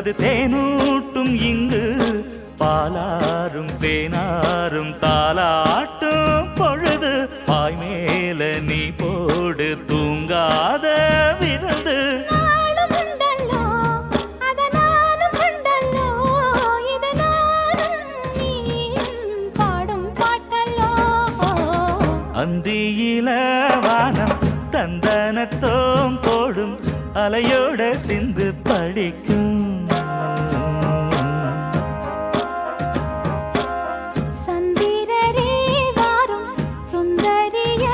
அது தேனூட்டும் இங்கு பாலாரும் தேனாரும் தாலாட்டும் பொழுது பாய் மேல நீ போடு தூங்காத விருந்து அந்தியில வானம் தந்தனத்தோம் போடும் அலையோட சிந்து படிக்கும்